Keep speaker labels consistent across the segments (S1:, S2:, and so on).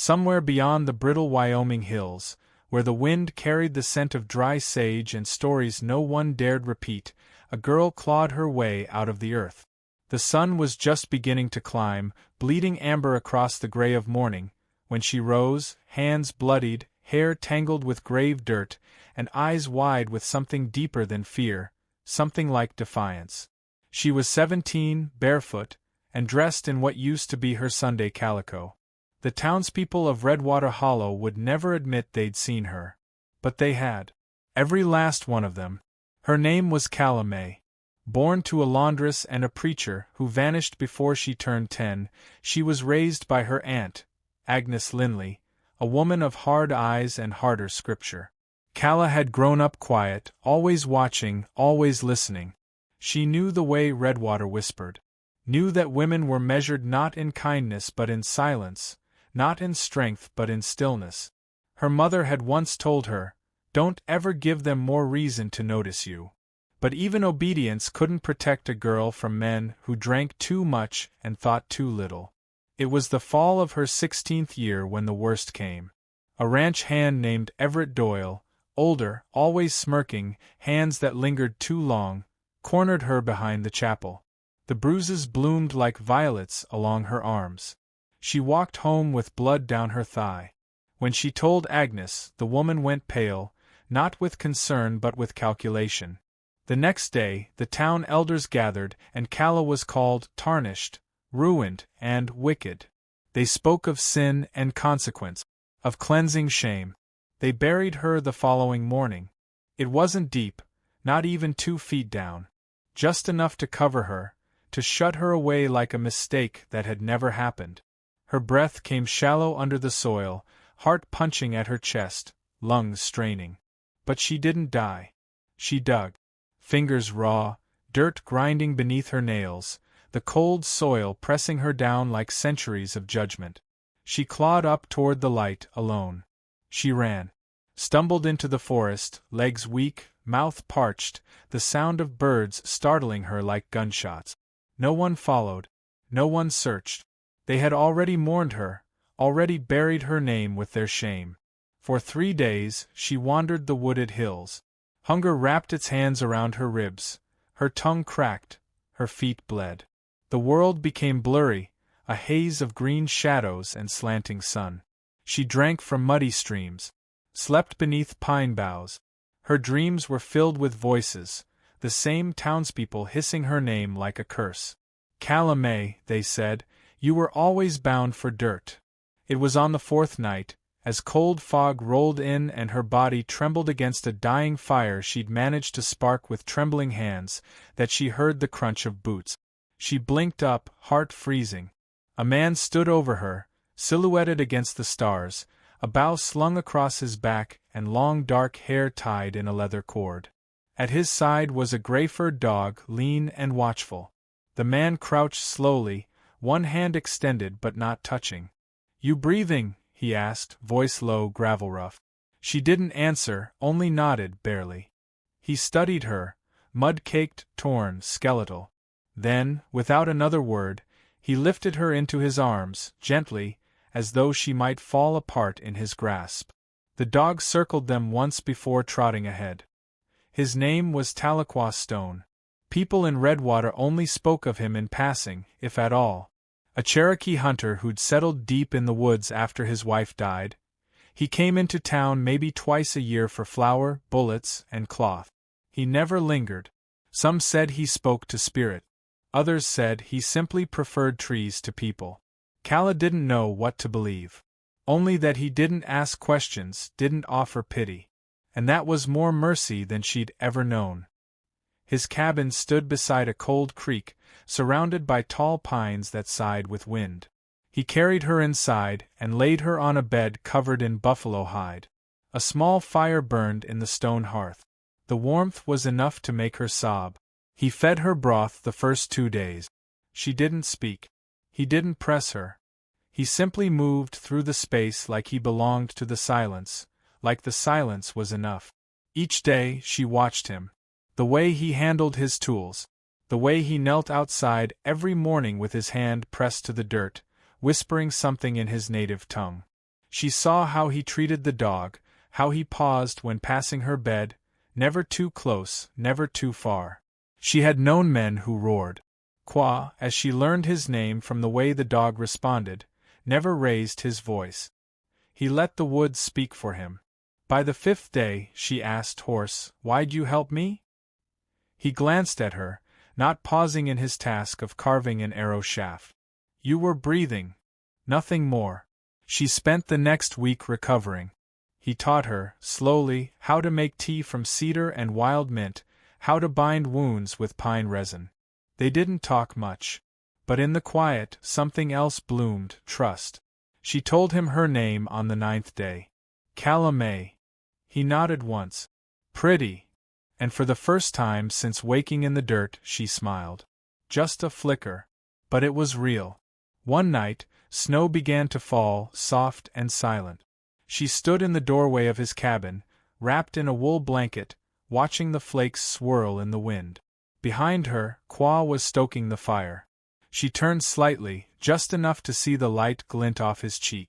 S1: Somewhere beyond the brittle Wyoming hills, where the wind carried the scent of dry sage and stories no one dared repeat, a girl clawed her way out of the earth. The sun was just beginning to climb, bleeding amber across the gray of morning, when she rose, hands bloodied, hair tangled with grave dirt, and eyes wide with something deeper than fear, something like defiance. She was 17, barefoot, and dressed in what used to be her Sunday calico. The townspeople of Redwater Hollow would never admit they'd seen her. But they had. Every last one of them. Her name was Calla May. Born to a laundress and a preacher who vanished before she turned 10, she was raised by her aunt, Agnes Linley, a woman of hard eyes and harder scripture. Calla had grown up quiet, always watching, always listening. She knew the way Redwater whispered. Knew that women were measured not in kindness but in silence, not in strength but in stillness. Her mother had once told her, "Don't ever give them more reason to notice you." But even obedience couldn't protect a girl from men who drank too much and thought too little. It was the fall of her 16th year when the worst came. A ranch hand named Everett Doyle, older, always smirking, hands that lingered too long, cornered her behind the chapel. The bruises bloomed like violets along her arms. She walked home with blood down her thigh. When she told Agnes, the woman went pale, not with concern but with calculation. The next day, the town elders gathered, and Calla was called tarnished, ruined, and wicked. They spoke of sin and consequence, of cleansing shame. They buried her the following morning. It wasn't deep, not even 2 feet down. Just enough to cover her, to shut her away like a mistake that had never happened. Her breath came shallow under the soil, heart punching at her chest, lungs straining. But she didn't die. She dug. Fingers raw, dirt grinding beneath her nails, the cold soil pressing her down like centuries of judgment. She clawed up toward the light, alone. She ran. Stumbled into the forest, legs weak, mouth parched, the sound of birds startling her like gunshots. No one followed. No one searched. They had already mourned her, already buried her name with their shame. For 3 days, she wandered the wooded hills. Hunger wrapped its hands around her ribs. Her tongue cracked. Her feet bled. The world became blurry, a haze of green shadows and slanting sun. She drank from muddy streams. Slept beneath pine boughs. Her dreams were filled with voices, the same townspeople hissing her name like a curse. "Calla May," they said, "you were always bound for dirt." It was on the 4th night, as cold fog rolled in and her body trembled against a dying fire she'd managed to spark with trembling hands, that she heard the crunch of boots. She blinked up, heart freezing. A man stood over her, silhouetted against the stars, a bough slung across his back and long dark hair tied in a leather cord. At his side was a gray-furred dog, lean and watchful. The man crouched slowly, one hand extended but not touching. "You breathing?" he asked, voice low, gravel rough. She didn't answer, only nodded, barely. He studied her, mud-caked, torn, skeletal. Then, without another word, he lifted her into his arms, gently, as though she might fall apart in his grasp. The dog circled them once before trotting ahead. His name was Tahlequah Stone. People in Redwater only spoke of him in passing, if at all. A Cherokee hunter who'd settled deep in the woods after his wife died. He came into town maybe twice a year for flour, bullets, and cloth. He never lingered. Some said he spoke to spirit. Others said he simply preferred trees to people. Calla didn't know what to believe. Only that he didn't ask questions, didn't offer pity. And that was more mercy than she'd ever known. His cabin stood beside a cold creek, surrounded by tall pines that sighed with wind. He carried her inside and laid her on a bed covered in buffalo hide. A small fire burned in the stone hearth. The warmth was enough to make her sob. He fed her broth the first 2 days. She didn't speak. He didn't press her. He simply moved through the space like he belonged to the silence, like the silence was enough. Each day she watched him. The way he handled his tools. The way he knelt outside every morning with his hand pressed to the dirt, whispering something in his native tongue. She saw how he treated the dog, how he paused when passing her bed, never too close, never too far. She had known men who roared. Qua, as she learned his name from the way the dog responded, never raised his voice. He let the woods speak for him. By the 5th day, she asked hoarse, "Why'd you help me?" He glanced at her, not pausing in his task of carving an arrow shaft. "You were breathing. Nothing more." She spent the next week recovering. He taught her, slowly, how to make tea from cedar and wild mint, how to bind wounds with pine resin. They didn't talk much. But in the quiet, something else bloomed, trust. She told him her name on the 9th day. Calla May. He nodded once. Pretty. And for the first time since waking in the dirt, she smiled. Just a flicker. But it was real. One night, snow began to fall, soft and silent. She stood in the doorway of his cabin, wrapped in a wool blanket, watching the flakes swirl in the wind. Behind her, Qua was stoking the fire. She turned slightly, just enough to see the light glint off his cheek.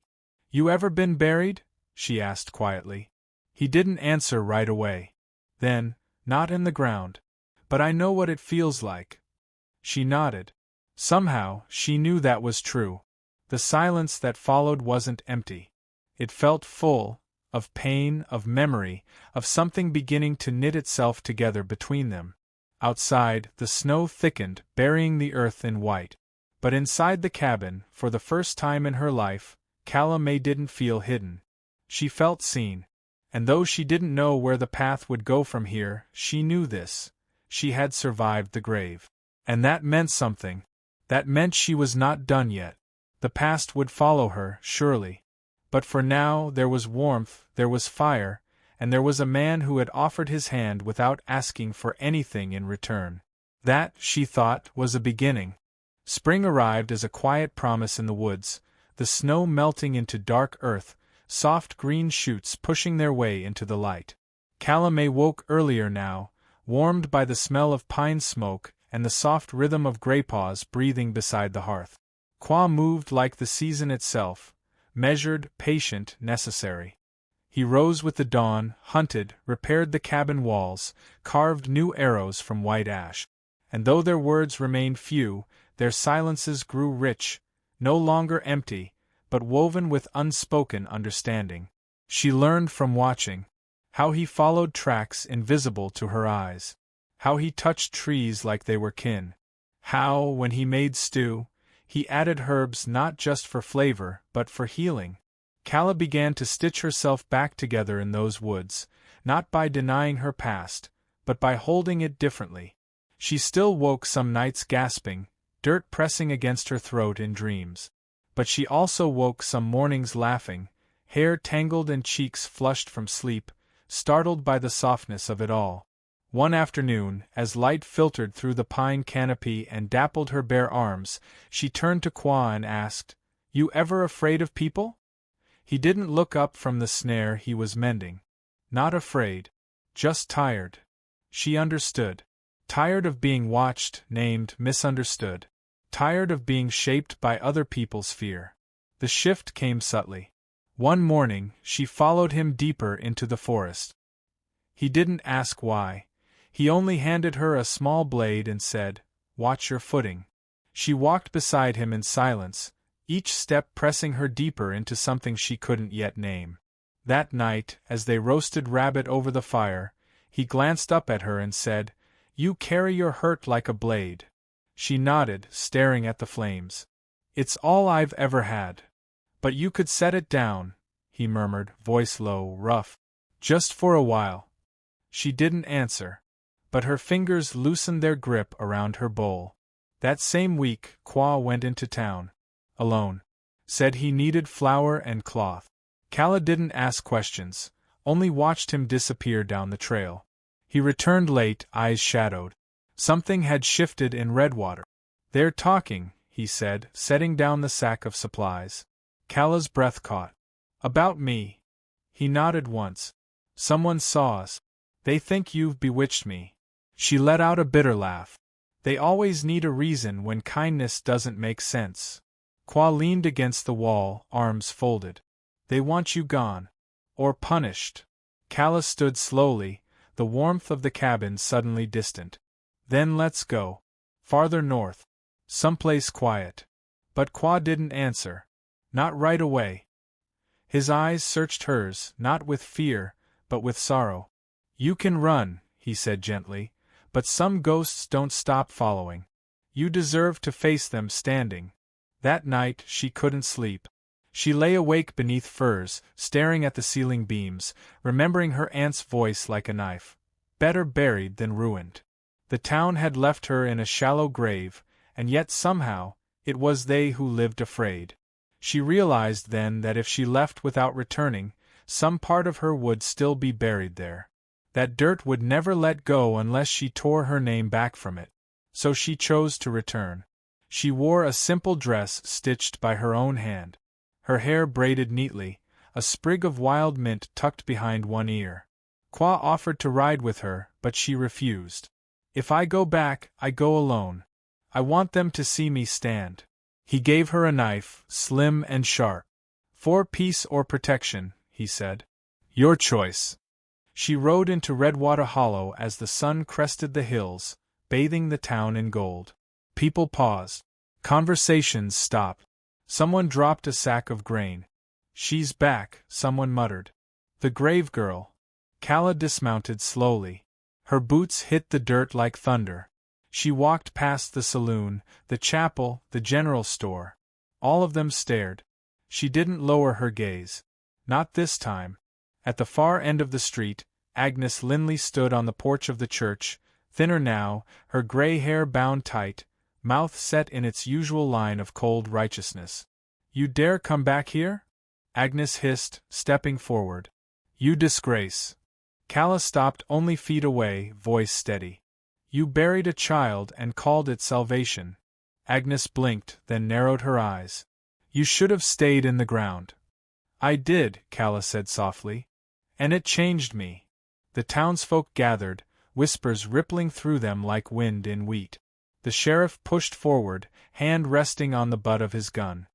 S1: "You ever been buried?" she asked quietly. He didn't answer right away. Then, "Not in the ground. But I know what it feels like." She nodded. Somehow, she knew that was true. The silence that followed wasn't empty. It felt full, of pain, of memory, of something beginning to knit itself together between them. Outside, the snow thickened, burying the earth in white. But inside the cabin, for the first time in her life, Calla May didn't feel hidden. She felt seen. And though she didn't know where the path would go from here, she knew this. She had survived the grave. And that meant something. That meant she was not done yet. The past would follow her, surely. But for now there was warmth, there was fire, and there was a man who had offered his hand without asking for anything in return. That, she thought, was a beginning. Spring arrived as a quiet promise in the woods, the snow melting into dark earth, soft green shoots pushing their way into the light. Calla May woke earlier now, warmed by the smell of pine smoke and the soft rhythm of graypaws breathing beside the hearth. Qua moved like the season itself, measured, patient, necessary. He rose with the dawn, hunted, repaired the cabin walls, carved new arrows from white ash. And though their words remained few, their silences grew rich, no longer empty, but woven with unspoken understanding. She learned from watching. How he followed tracks invisible to her eyes. How he touched trees like they were kin. How, when he made stew, he added herbs not just for flavor, but for healing. Calla began to stitch herself back together in those woods, not by denying her past, but by holding it differently. She still woke some nights gasping, dirt pressing against her throat in dreams. But she also woke some mornings laughing, hair tangled and cheeks flushed from sleep, startled by the softness of it all. One afternoon, as light filtered through the pine canopy and dappled her bare arms, she turned to Qua and asked, "You ever afraid of people?" He didn't look up from the snare he was mending. Not afraid. Just tired. She understood. Tired of being watched, named, misunderstood. Tired of being shaped by other people's fear. The shift came subtly. One morning, she followed him deeper into the forest. He didn't ask why. He only handed her a small blade and said, "Watch your footing." She walked beside him in silence, each step pressing her deeper into something she couldn't yet name. That night, as they roasted rabbit over the fire, he glanced up at her and said, "You carry your hurt like a blade." She nodded, staring at the flames. "It's all I've ever had." "But you could set it down," he murmured, voice low, rough. "Just for a while." She didn't answer. But her fingers loosened their grip around her bowl. That same week, Qua went into town. Alone. Said he needed flour and cloth. Calla didn't ask questions, only watched him disappear down the trail. He returned late, eyes shadowed. Something had shifted in Redwater. "They're talking," he said, setting down the sack of supplies. Calla's breath caught. "About me." He nodded once. "Someone saw us. They think you've bewitched me." She let out a bitter laugh. "They always need a reason when kindness doesn't make sense." Qua leaned against the wall, arms folded. They want you gone. Or punished. Calla stood slowly, the warmth of the cabin suddenly distant. Then let's go. Farther north. Someplace quiet. But Qua didn't answer. Not right away. His eyes searched hers, not with fear, but with sorrow. You can run, he said gently, but some ghosts don't stop following. You deserve to face them standing. That night she couldn't sleep. She lay awake beneath furs, staring at the ceiling beams, remembering her aunt's voice like a knife. Better buried than ruined. The town had left her in a shallow grave, and yet somehow, it was they who lived afraid. She realized then that if she left without returning, some part of her would still be buried there. That dirt would never let go unless she tore her name back from it. So she chose to return. She wore a simple dress stitched by her own hand. Her hair braided neatly, a sprig of wild mint tucked behind one ear. Qua offered to ride with her, but she refused. If I go back, I go alone. I want them to see me stand. He gave her a knife, slim and sharp. For peace or protection, he said. Your choice. She rode into Redwater Hollow as the sun crested the hills, bathing the town in gold. People paused. Conversations stopped. Someone dropped a sack of grain. She's back, someone muttered. The grave girl. Calla dismounted slowly. Her boots hit the dirt like thunder. She walked past the saloon, the chapel, the general store. All of them stared. She didn't lower her gaze. Not this time. At the far end of the street, Agnes Linley stood on the porch of the church, thinner now, her gray hair bound tight, mouth set in its usual line of cold righteousness. You dare come back here? Agnes hissed, stepping forward. You disgrace. Calla stopped only feet away, voice steady. You buried a child and called it salvation. Agnes blinked, then narrowed her eyes. You should have stayed in the ground. I did, Calla said softly. And it changed me. The townsfolk gathered, whispers rippling through them like wind in wheat. The sheriff pushed forward, hand resting on the butt of his gun.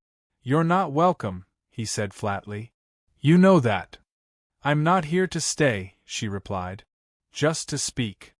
S1: You're not welcome, he said flatly. You know that. I'm not here to stay, she replied. Just to speak.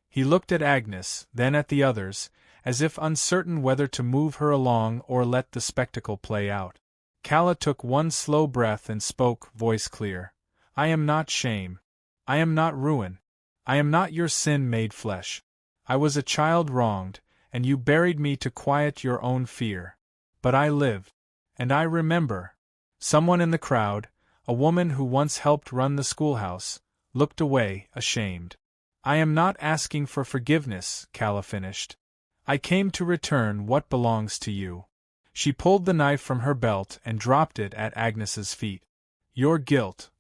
S1: He looked at Agnes, then at the others, as if uncertain whether to move her along or let the spectacle play out. Calla took one slow breath and spoke, voice clear. I am not shame. I am not ruin. I am not your sin made flesh. I was a child wronged, and you buried me to quiet your own fear. But I lived. And I remember. Someone in the crowd, a woman who once helped run the schoolhouse, looked away, ashamed. I am not asking for forgiveness, Calla finished. I came to return what belongs to you. She pulled the knife from her belt and dropped it at Agnes's feet. Your guilt.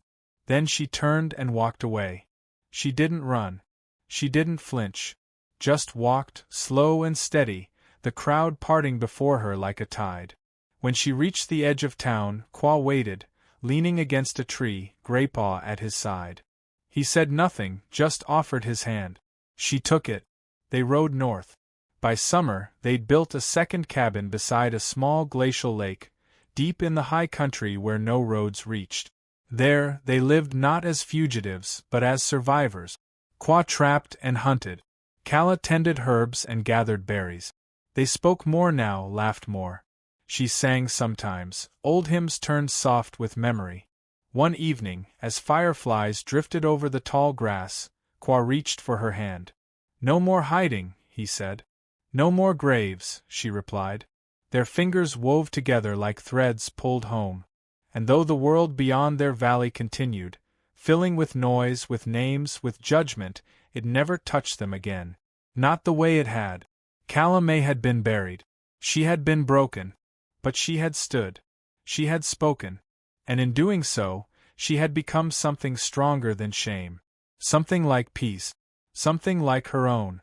S1: Then she turned and walked away. She didn't run. She didn't flinch. Just walked, slow and steady, the crowd parting before her like a tide. When she reached the edge of town, Qua waited, leaning against a tree, Graypaw at his side. He said nothing, just offered his hand. She took it. They rode north. By summer, they'd built a second cabin beside a small glacial lake, deep in the high country where no roads reached. There, they lived not as fugitives, but as survivors. Qua trapped and hunted. Calla tended herbs and gathered berries. They spoke more now, laughed more. She sang sometimes, old hymns turned soft with memory. One evening, as fireflies drifted over the tall grass, Qua reached for her hand. No more hiding, he said. No more graves, she replied. Their fingers wove together like threads pulled home. And though the world beyond their valley continued, filling with noise, with names, with judgment, it never touched them again. Not the way it had. Calla May had been buried. She had been broken. But she had stood. She had spoken. And in doing so, she had become something stronger than shame. Something like peace. Something like her own.